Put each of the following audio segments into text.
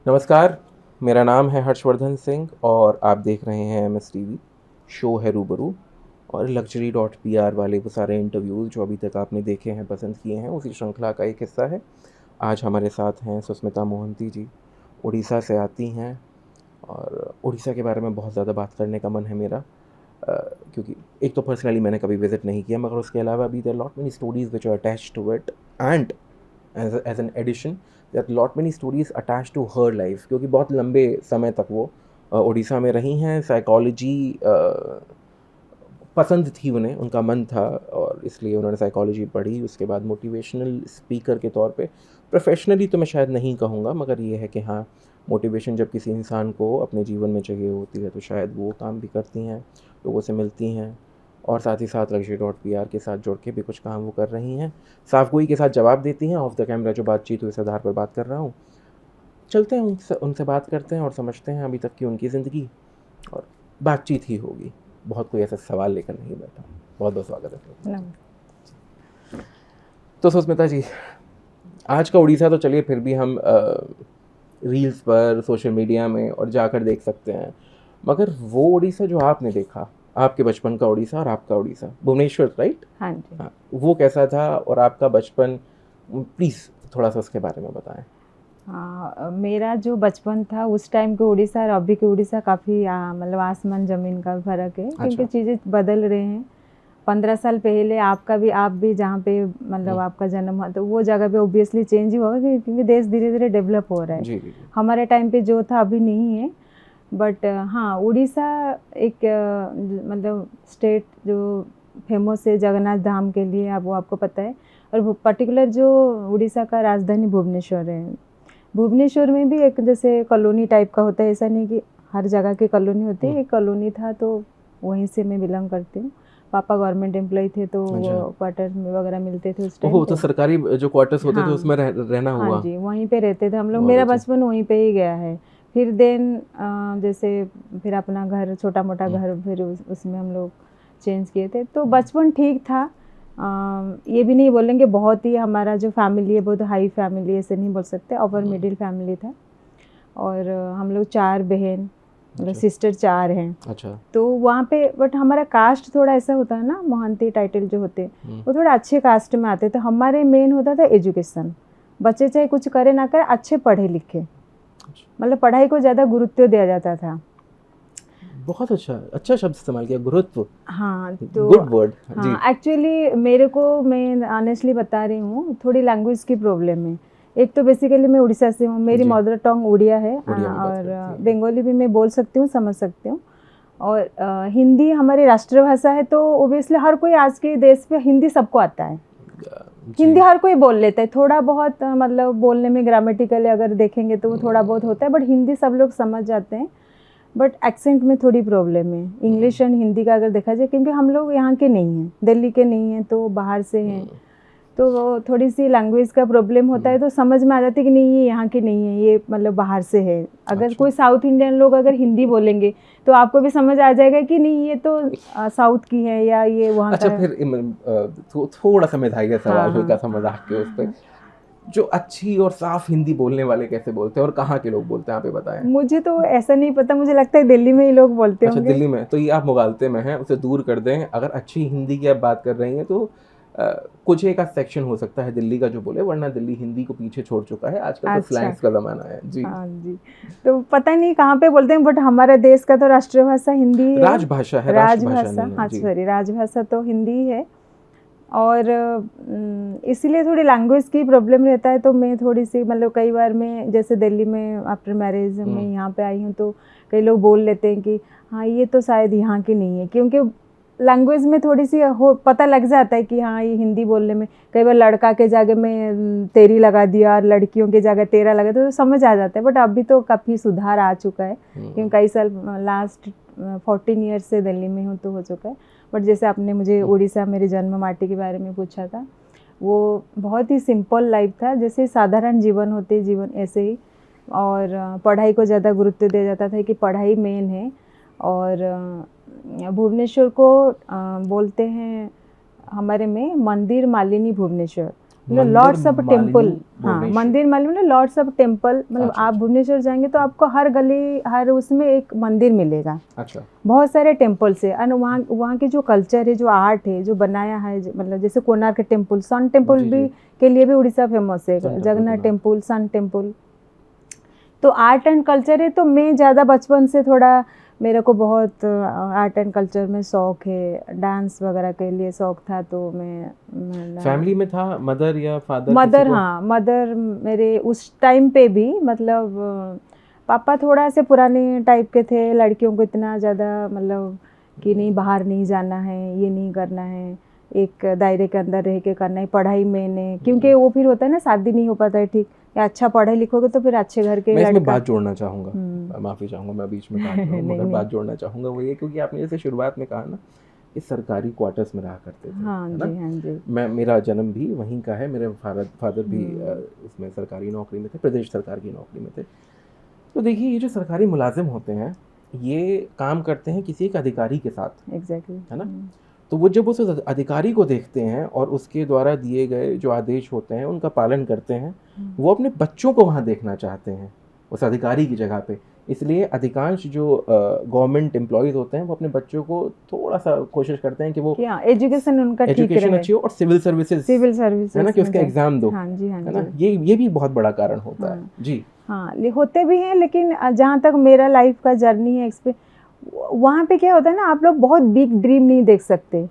नमस्कार, मेरा नाम है हर्षवर्धन सिंह और आप देख रहे हैं एमएस टीवी। शो है रूबरू और लग्जरी डॉट पीआर वाले वो सारे इंटरव्यूज़ जो अभी तक आपने देखे हैं, पसंद किए हैं, उसी श्रृंखला का एक हिस्सा है। आज हमारे साथ हैं सुस्मिता मोहंती जी, उड़ीसा से आती हैं और उड़ीसा के बारे में बहुत ज़्यादा बात करने का मन है मेरा। क्योंकि एक तो पर्सनली मैंने कभी विज़िट नहीं किया, मगर उसके अलावा भी there are lot many stories which are attached to it and as an addition there are lot many stories attach to her life, क्योंकि बहुत लंबे समय तक वो उड़ीसा में रही हैं। साइकोलॉजी पसंद थी उन्हें, उनका मन था और इसलिए उन्होंने साइकोलॉजी पढ़ी। उसके बाद मोटिवेशनल स्पीकर के तौर पे, प्रोफेशनली तो मैं शायद नहीं कहूँगा, मगर ये है कि हाँ, मोटिवेशन जब किसी इंसान को अपने जीवन में चाहिए होती है तो शायद वो काम भी करती हैं, लोगों से मिलती हैं और साथ ही साथ लग्जरी डॉट पीआर के साथ जुड़ के भी कुछ काम वो कर रही हैं। साफ़गोई के साथ जवाब देती हैं। ऑफ द कैमरा जो बातचीत हुई, इस आधार पर बात कर रहा हूँ। चलते हैं उनसे उनसे बात करते हैं और समझते हैं अभी तक की उनकी ज़िंदगी, और बातचीत ही होगी। बहुत कोई ऐसा सवाल लेकर नहीं बैठा। बहुत बहुत स्वागत है सुस्मिता जी। तो सुस्मिता जी, आज का उड़ीसा तो चलिए फिर भी हम रील्स पर, सोशल मीडिया में और जाकर देख सकते हैं, मगर वो उड़ीसा जो आपने देखा, आपके बचपन का उड़ीसा और आपका उड़ीसा, भुवनेश्वर, राइट? हाँ जी। हाँ, वो कैसा था और आपका बचपन, प्लीज़ थोड़ा सा उसके बारे में बताएं। हाँ, मेरा जो बचपन था उस टाइम के उड़ीसा और अभी के उड़ीसा काफ़ी मतलब आसमान ज़मीन का फ़र्क है, क्योंकि अच्छा। चीज़ें बदल रहे हैं। 15 साल पहले आप भी जहाँ पे मतलब आपका जन्म हुआ तो वो जगह पे ऑब्वियसली चेंज ही होगा, क्योंकि देश धीरे धीरे डेवलप हो रहा है। जी जी जी। हमारे टाइम पे जो था अभी नहीं है। बट हाँ, उड़ीसा एक मतलब स्टेट जो फेमस है जगन्नाथ धाम के लिए, आप वो आपको पता है। और पर्टिकुलर जो उड़ीसा का राजधानी भुवनेश्वर है, भुवनेश्वर में भी एक जैसे कॉलोनी टाइप का होता है। ऐसा नहीं कि हर जगह की कॉलोनी होती है, एक कॉलोनी था तो वहीं से मैं बिलोंग करती हूँ। पापा गवर्नमेंट एम्प्लॉय थे तो अच्छा। वो क्वार्टर में वगैरह मिलते थे उस टाइम ओहो, तो पे। सरकारी जो क्वार्टर्स होते थे हाँ उसमें रहना हाँ हुआ। जी, वहीं पे रहते थे हम लोग। बहुत मेरा अच्छा। बचपन वहीं पे ही गया है। फिर देन जैसे फिर अपना घर, छोटा मोटा घर, फिर उसमें हम लोग चेंज किए थे। तो बचपन ठीक था। ये भी नहीं बोलेंगे बहुत ही, हमारा जो फैमिली है बहुत हाई फैमिली ऐसे नहीं बोल सकते, अपर मिडिल फैमिली था। और हम लोग 4 बहन, मतलब सिस्टर 4 हैं। अच्छा। तो वहाँ पे बट हमारा कास्ट थोड़ा ऐसा होता है ना, मोहंती टाइटल जो होते हैं वो थोड़ा अच्छे कास्ट में आते। तो हमारे मेन होता था एजुकेशन। बच्चे चाहे कुछ करे ना करे, अच्छे पढ़े लिखे, मतलब पढ़ाई को ज़्यादा गुरुत्व दिया जाता था। बहुत अच्छा अच्छा शब्द इस्तेमाल किया, गुरुत्व। हाँ तो गुड वर्ड जी। हाँ, एक्चुअली मेरे को, मैं ऑनेस्टली बता रही हूँ, थोड़ी लैंग्वेज की प्रॉब्लम है। एक तो बेसिकली मैं उड़ीसा से हूँ, मेरी जी। मदर टंग उड़िया है। उड़िया में बात और करती हैं। बंगाली भी मैं बोल सकती हूँ, समझ सकती हूँ। और हिंदी हमारी राष्ट्रभाषा है, तो ओबियसली हर कोई आज के देश पे हिंदी सबको आता है। जी। हिंदी हर कोई बोल लेता है, थोड़ा बहुत मतलब बोलने में ग्रामेटिकली अगर देखेंगे तो वो थोड़ा बहुत होता है, बट हिंदी सब लोग समझ जाते हैं। बट एक्सेंट में थोड़ी प्रॉब्लम है इंग्लिश एंड हिंदी का अगर देखा जाए, क्योंकि हम लोग यहाँ के नहीं हैं, दिल्ली के नहीं हैं, तो बाहर से हैं। तो वो थोड़ी सी लैंग्वेज का प्रॉब्लम होता है, तो समझ में आ जाती है कि नहीं ये यहाँ के नहीं है, ये मतलब बाहर से है। अगर अच्छा। कोई साउथ इंडियन लोग अगर हिंदी बोलेंगे तो आपको भी समझ आ जाएगा कि नहीं ये तो साउथ की है या ये वहाँ अच्छा, का। फिर थोड़ा सा मिठाई का हाँ सवाल, हाँ हल्का सा मजाक के उस पर, जो अच्छी और साफ हिंदी बोलने वाले कैसे बोलते हैं और कहाँ के लोग बोलते हैं, आप ये बताएं। मुझे तो ऐसा नहीं पता, मुझे लगता है दिल्ली में ही लोग बोलते अच्छा, होंगे। दिल्ली में तो ये आप मुगालते में हैं, उसे दूर कर दें। अगर अच्छी हिंदी की आप बात कर रही हैं तो कुछ एक आध सेक्शन हो सकता है दिल्ली का जो बोले, वरना दिल्ली हिंदी को पीछे छोड़ चुका है। आजकल तो अच्छा। स्लैंग्स का ज़माना है जी। हाँ जी। तो पता नहीं कहाँ पे बोलते हैं, बट हमारे देश का तो राष्ट्रभाषा हिंदी ही है। राजभाषा है, राष्ट्रभाषा राजभाषा, नहीं है हाँ जी। सॉरी, राजभाषा तो हिंदी ही है। और इसीलिए थोड़ी लैंग्वेज की प्रॉब्लम रहता है। तो मैं थोड़ी सी मतलब कई बार मैं जैसे दिल्ली में आफ्टर मैरिज मैं यहाँ पे आई हूँ, तो कई लोग बोल लेते हैं कि हाँ ये तो शायद यहाँ की नहीं है, क्योंकि लैंग्वेज में थोड़ी सी हो पता लग जाता है कि हाँ ये हिंदी बोलने में। कई बार लड़का के जगह में तेरी लगा दिया और लड़कियों के जगह तेरा लगा दिया, तो समझ आ जाता है। बट अभी तो काफ़ी सुधार आ चुका है, क्योंकि कई साल लास्ट 14 ईयर्स से दिल्ली में हूँ तो हो चुका है। बट जैसे आपने मुझे उड़ीसा, मेरे जन्म माटी के बारे में पूछा था, वो बहुत ही सिंपल लाइफ था, जैसे साधारण जीवन होते जीवन ऐसे ही। और पढ़ाई को ज़्यादा गुरुत्व दिया जाता था कि पढ़ाई मेन है। और भुवनेश्वर को बोलते हैं हमारे में मंदिर मालिनी भुवनेश्वर। मतलब लॉर्ड्स ऑफ टेम्पल, हाँ भुवनेश्वर। मंदिर मालूम ना, लॉर्ड्स ऑफ टेम्पल, मतलब अच्छा, आप अच्छा। भुवनेश्वर जाएंगे तो आपको हर गली हर उसमें एक मंदिर मिलेगा, अच्छा। बहुत सारे टेम्पल्स है। और वहाँ वहाँ की जो कल्चर है, जो आर्ट है, जो बनाया है, मतलब जैसे कोणार्क टेम्पल, सन टेम्पल जी, भी जी। के लिए भी उड़ीसा फेमस है, sun temple Jagannath Konark. Temple, sun temple. तो आर्ट एंड कल्चर है, तो मैं ज़्यादा बचपन से थोड़ा मेरे को बहुत आर्ट एंड कल्चर में शौक है, डांस वगैरह के लिए शौक था। तो मैं फैमिली में था मदर या फादर किसी मदर, को? हाँ मदर मेरे उस टाइम पे भी, मतलब पापा थोड़ा से पुराने टाइप के थे, लड़कियों को इतना ज़्यादा मतलब कि नहीं बाहर नहीं जाना है, ये नहीं करना है, एक दायरे के अंदर रह के करना है, पढ़ाई में ने, क्योंकि वो फिर होता है ना शादी नहीं हो पाता है ठीक, या अच्छा पढ़े लिखोगे तो फिर अच्छे घर के मैं इसमें लड़का। बात जोड़ना चाहूँगा, माफ़ी चाहूँगा मैं बीच में काट रहा हूँ, नहीं मगर नहीं, बात जोड़ना चाहूँगा वो ये, क्योंकि आपने जैसे शुरुआत में कहा ना कि सरकारी क्वार्टर्स में रहा करते थे, हाँ है ना? जी हाँ जी। मेरा जन्म भी वहीं का है, मेरे फादर भी हम्म, उसमें सरकारी नौकरी में थे, प्रदेश सरकार की नौकरी में थे। तो देखिए ये जो सरकारी मुलाजिम होते हैं, ये काम करते हैं किसी एक अधिकारी के साथ, एग्जैक्टली। है ना? तो वो जब उस अधिकारी को देखते हैं और उसके द्वारा दिए गए जो आदेश होते हैं उनका पालन करते हैं, वो अपने बच्चों को वहाँ देखना चाहते हैं उस अधिकारी की जगह पे। इसलिए अधिकांश जो गवर्नमेंट एम्प्लॉयज़ होते हैं वो अपने बच्चों को थोड़ा सा कोशिश करते हैं कि वो कि हाँ एजुकेशन उनका ठीक एजुकेशन रहे, अच्छी हो और सिविल सर्विसेज, सिविल है ना, सर्विसेज कि में उसका जाए। एग्ज़ाम दो, हाँ जी हाँ है ना? जी। ये भी बहुत बड़ा कारण होता है। हाँ जी। हाँ, होते भी हैं, लेकिन जहाँ तक मेरा लाइफ का जर्नी है वहाँ पे क्या होता है ना, आप लोग बहुत बिग ड्रीम नहीं देख सकते,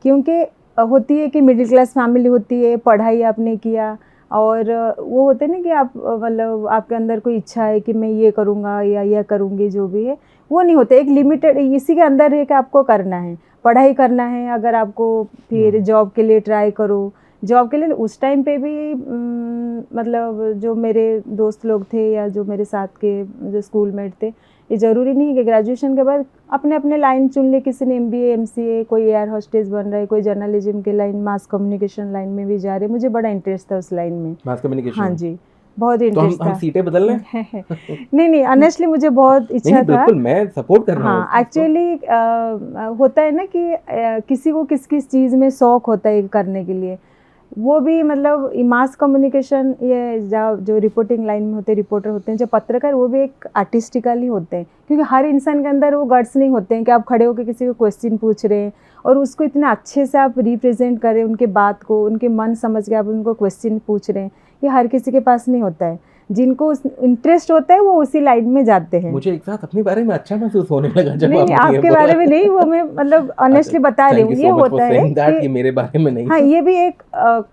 क्योंकि होती है कि मिडिल क्लास फैमिली होती है, पढ़ाई आपने किया, और वो होते हैं ना कि आप मतलब आपके अंदर कोई इच्छा है कि मैं ये करूँगा या यह करूँगी, जो भी है वो नहीं होते, एक लिमिटेड इसी के अंदर है कि आपको करना है, पढ़ाई करना है। अगर आपको फिर जॉब के लिए ट्राई करो, जॉब के लिए उस टाइम पे भी मतलब जो मेरे दोस्त लोग थे या जो मेरे साथ के जो स्कूलमेट थे, ये ज़रूरी नहीं है कि ग्रेजुएशन के बाद अपने अपने लाइन चुन ले, किसी ने MBA MCA, कोई एयर होस्टेस बन रहा है, कोई जर्नलिज्म के लाइन, मास कम्युनिकेशन लाइन में भी जा रहे। मुझे बड़ा इंटरेस्ट था उस लाइन में। मास कम्युनिकेशन हाँ में? जी, बहुत तो इंटरेस्ट हम था। सीटें बदल लें? नहीं नहीं, ऑनेस्टली मुझे बहुत नहीं, इच्छा नहीं, था। बिल्कुल मैं सपोर्ट कर रहा हूँ उस हाँ चीज़ को। एक्चुअली होता है ना कि किसी को किस किस चीज़ में शौक होता है करने के लिए, वो भी मतलब मास कम्युनिकेशन, ये जो रिपोर्टिंग लाइन में होते हैं, रिपोर्टर होते हैं, जो पत्रकार, वो भी एक आर्टिस्टिकली होते हैं, क्योंकि हर इंसान के अंदर वो गट्स नहीं होते हैं कि आप खड़े होकर किसी को क्वेश्चन पूछ रहे हैं और उसको इतना अच्छे से आप रिप्रेजेंट करें, उनके बात को, उनके मन समझ के आप उनको क्वेश्चन पूछ रहे हैं, ये हर किसी के पास नहीं होता है। जिनको इंटरेस्ट होता है वो उसी लाइन में जाते हैं। मुझे एक साथ अपने बारे में अच्छा महसूस होने लगा जब नहीं नहीं, आपने ये आपके बोला। बारे में नहीं, वो मैं मतलब अच्छा, ऑनेस्टली बता रही थैंक हूँ, यू ये सो मच फॉर होता है सेइंग दैट कि कि मेरे बारे में नहीं हाँ, है। ये भी एक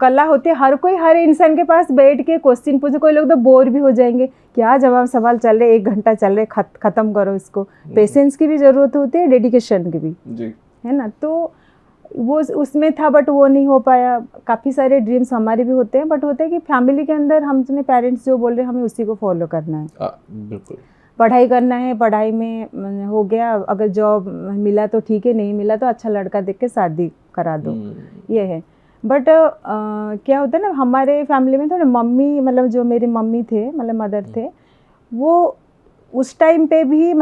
कला होती है, हर कोई हर इंसान के पास बैठ के क्वेश्चन पूछे। कोई लोग तो बोर भी हो जाएंगे, क्या जवाब सवाल चल रहे, 1 घंटा चल रहे, खत्म करो इसको। पेशेंस की भी ज़रूरत होती है, डेडिकेशन की भी, जी। है ना? तो वो उसमें था, बट वो नहीं हो पाया। काफ़ी सारे ड्रीम्स हमारे भी होते हैं, बट होता है कि फैमिली के अंदर हम अपने पेरेंट्स जो बोल रहे हैं हमें उसी को फॉलो करना है, बिल्कुल। पढ़ाई करना है, पढ़ाई में हो गया, अगर जॉब मिला तो ठीक है, नहीं मिला तो अच्छा लड़का देख के शादी करा दो, ये है। बट क्या होता है ना, हमारे फैमिली में थोड़े मम्मी, मतलब जो मेरी मम्मी थे, मतलब मदर थे, वो उस टाइम पे भी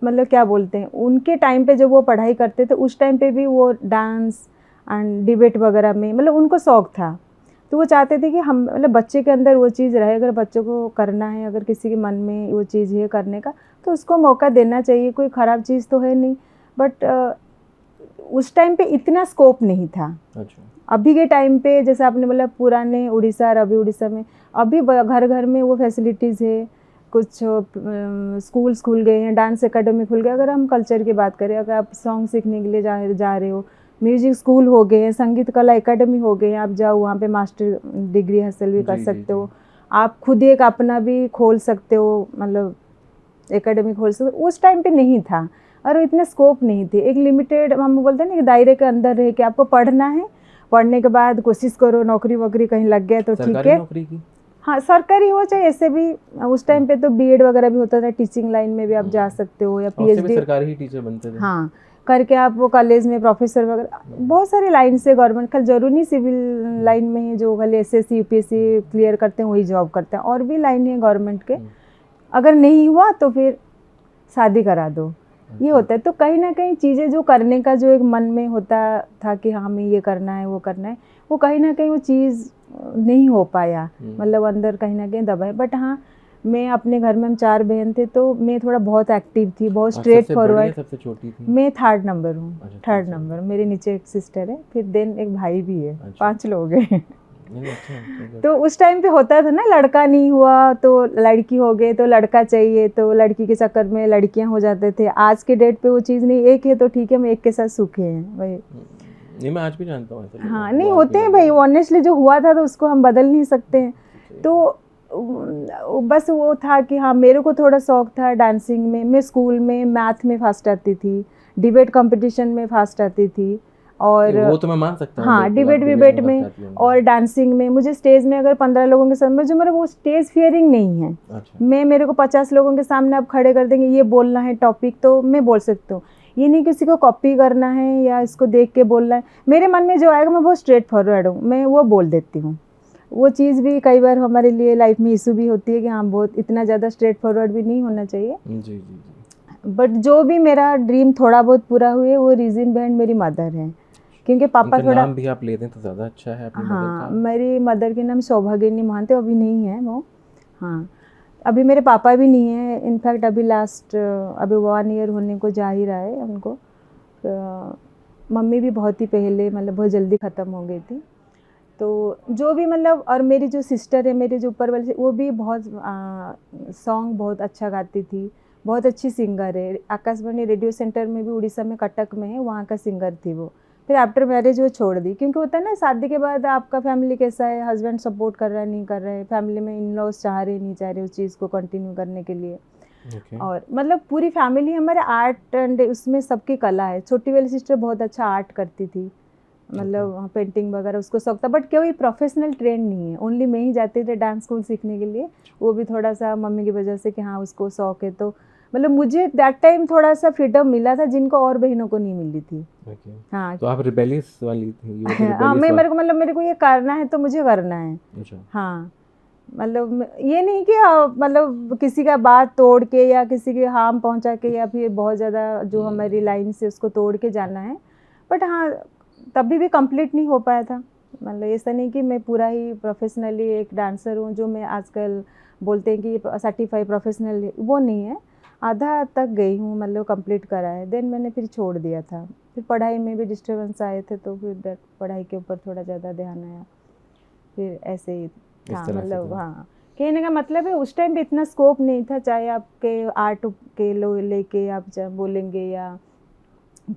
मतलब क्या बोलते हैं, उनके टाइम पे जब वो पढ़ाई करते थे उस टाइम पे भी वो डांस एंड डिबेट वगैरह में, मतलब उनको शौक था। तो वो चाहते थे कि हम मतलब बच्चे के अंदर वो चीज़ रहे, अगर बच्चों को करना है, अगर किसी के मन में वो चीज़ है करने का, तो उसको मौका देना चाहिए, कोई ख़राब चीज़ तो है नहीं। बट उस टाइम पे इतना स्कोप नहीं था। अच्छा। अभी के टाइम पे जैसे आपने बोला पुराने उड़ीसा और अभी उड़ीसा में, अभी घर घर में वो फैसिलिटीज़ है, कुछ स्कूल्स खुल गए हैं, डांस एकेडमी खुल गए। अगर हम कल्चर की बात करें, अगर आप सॉन्ग सीखने के लिए जा रहे हो, म्यूजिक स्कूल हो गए हैं, संगीत कला एकेडमी हो गए हैं, आप जाओ वहाँ पे मास्टर डिग्री हासिल भी कर सकते हो। आप खुद एक अपना भी खोल सकते हो, मतलब एकेडमी खोल सकते हो। उस टाइम पे नहीं था और इतने स्कोप नहीं थे, एक लिमिटेड हम बोलते हैं ना कि दायरे के अंदर रह के आपको पढ़ना है, पढ़ने के बाद कोशिश करो नौकरी वोकरी कहीं लग गया तो ठीक है। नौकरी की, हाँ सरकारी हो चाहे ऐसे भी, उस टाइम पे तो BEd वगैरह भी होता था, टीचिंग लाइन में भी आप जा सकते हो, या PhD सरकारी ही टीचर बनते थे। हाँ करके आप वो कॉलेज में प्रोफेसर वगैरह, बहुत सारे लाइन से गवर्नमेंट का, जरूरी नहीं सिविल लाइन में ही जो खाली SSC UPSC क्लियर करते हैं वही जॉब करते हैं, और भी लाइन है गवर्नमेंट के। अगर नहीं हुआ तो फिर शादी करा दो, ये होता है। तो कहीं ना कहीं चीज़ें जो करने का जो एक मन में होता था कि हाँ हमें ये करना है वो करना है, वो कहीं ना कहीं वो चीज़ नहीं हो पाया, मतलब अंदर कहीं ना कहीं दबा है। बट हाँ, मैं अपने घर में हम 4 बहन थे, तो मैं थोड़ा बहुत एक्टिव थी, बहुत स्ट्रेट फॉरवर्ड। सबसे छोटी थी? मैं 3rd नंबर हूँ। अच्छा, 3rd नंबर, मेरे नीचे एक सिस्टर है, फिर देन एक भाई भी है। अच्छा। 5 लोग हैं। नहीं, अच्छा। तो उस टाइम पे होता था ना, लड़का नहीं हुआ तो लड़की हो गए, तो लड़का चाहिए, तो लड़की के चक्कर में लड़कियां हो जाते थे। आज के डेट पे वो चीज़ नहीं, एक है तो ठीक है, हम एक के साथ सुखी हैं भाई। नहीं, मैं आज भी जानता हूँ ऐसे लोग। हाँ, नहीं होते हैं भाई, ऑनेस्टली जो हुआ था तो उसको हम बदल नहीं सकते हैं। तो बस वो था कि हाँ मेरे को थोड़ा शौक था डांसिंग में। मैं स्कूल में मैथ में फास्ट आती थी, डिबेट कंपटीशन में फास्ट आती थी, और वो तो मैं मान सकता हूँ, हाँ डिबेट विबेट में और डांसिंग में। मुझे स्टेज में अगर 15 लोगों के सामने, जो मेरा वो स्टेज फियरिंग नहीं है। अच्छा। मेरे को 50 लोगों के सामने आप खड़े कर देंगे, ये बोलना है टॉपिक, तो मैं बोल सकती हूँ। ये नहीं किसी को कॉपी करना है या इसको देख के बोलना है। मेरे मन में जो आएगा मैं बहुत स्ट्रेट फॉरवर्ड हूँ, मैं वो बोल देती हूँ। वो चीज़ भी कई बार हमारे लिए लाइफ में इशू भी होती है कि हाँ बहुत इतना ज़्यादा स्ट्रेट फॉरवर्ड भी नहीं होना चाहिए। जी। बट जो भी मेरा ड्रीम थोड़ा बहुत पूरा हुए, वो रीज़न बिहाइंड मेरी मदर है, क्योंकि पापा थोड़ा। नाम भी आप ले दें तो ज़्यादा अच्छा है अपनी मदर का। मेरी मदर के नाम सौभाग्यनी महांते, अभी नहीं है वो। हाँ, अभी मेरे पापा भी नहीं है। इनफैक्ट अभी अभी 1 ईयर होने को जा ही रहा है उनको। मम्मी भी बहुत ही पहले, मतलब बहुत जल्दी ख़त्म हो गई थी। तो जो भी मतलब, और मेरी जो सिस्टर है, मेरे जो ऊपर वाली, वो भी बहुत सॉन्ग बहुत अच्छा गाती थी, बहुत अच्छी सिंगर है। आकाशवाणी रेडियो सेंटर में भी, उड़ीसा में कटक में है, वहाँ का सिंगर थी वो। फिर आफ्टर मैरिज वो छोड़ दी, क्योंकि होता है ना शादी के बाद आपका फैमिली कैसा है, हस्बैंड सपोर्ट कर रहा है नहीं कर रहा है, फैमिली में इन लॉज चाह रहे नहीं चाह रहे उस चीज़ को कंटिन्यू करने के लिए। और मतलब पूरी फैमिली हमारे आर्ट एंड उसमें सबकी कला है। छोटी वाली सिस्टर बहुत अच्छा आर्ट करती थी, मतलब पेंटिंग वगैरह उसको शौक था, बट कोई प्रोफेशनल ट्रेंड नहीं है। ओनली मैं ही जाती थी डांस स्कूल सीखने के लिए, वो भी थोड़ा सा मम्मी की वजह से कि हाँ उसको शौक है। तो मतलब मुझे दैट टाइम थोड़ा सा फ्रीडम मिला था, जिनको और बहनों को नहीं मिली थी। हाँ, तो आप रिबेलियस वाली थी? हाँ, मेरे को ये करना है तो मुझे करना है। अच्छा। हाँ, मतलब ये नहीं कि मतलब किसी का बात तोड़ के या किसी के हार्म पहुंचा के या फिर बहुत ज़्यादा जो हमारी लाइन से उसको तोड़ के जाना है। बट हाँ, तभी भी कंप्लीट नहीं हो पाया था। मतलब ऐसा नहीं कि मैं पूरा ही प्रोफेशनली एक डांसर हूँ, जो मैं आजकल बोलते हैं कि सर्टिफाइड प्रोफेशनल, वो नहीं है। आधा तक गई हूँ, मतलब कंप्लीट करा है, देन मैंने फिर छोड़ दिया था। फिर पढ़ाई में भी डिस्टर्बेंस आए थे, तो फिर पढ़ाई के ऊपर थोड़ा ज़्यादा ध्यान आया, फिर ऐसे ही था। मतलब हाँ, कहने का मतलब है उस टाइम पे इतना स्कोप नहीं था, चाहे आपके आर्ट के लो लेके आप बोलेंगे या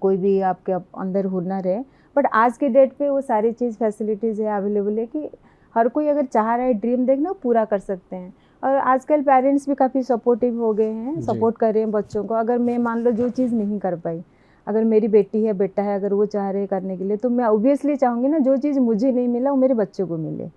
कोई भी आपके अंदर हुनर है। बट आज के डेट पे वो सारी चीज़ फैसिलिटीज़ है, अवेलेबल है कि हर कोई अगर चाह रहा है ड्रीम देखना, पूरा कर सकते हैं। और आजकल पेरेंट्स भी काफ़ी सपोर्टिव हो गए हैं, सपोर्ट कर रहे हैं बच्चों को। अगर मैं मान लो जो चीज़ नहीं कर पाई, अगर मेरी बेटी है बेटा है, अगर वो चाह रहे हैं करने के लिए, तो मैं ऑब्वियसली चाहूँगी ना, जो चीज़ मुझे नहीं मिला वो मेरे बच्चों को मिले,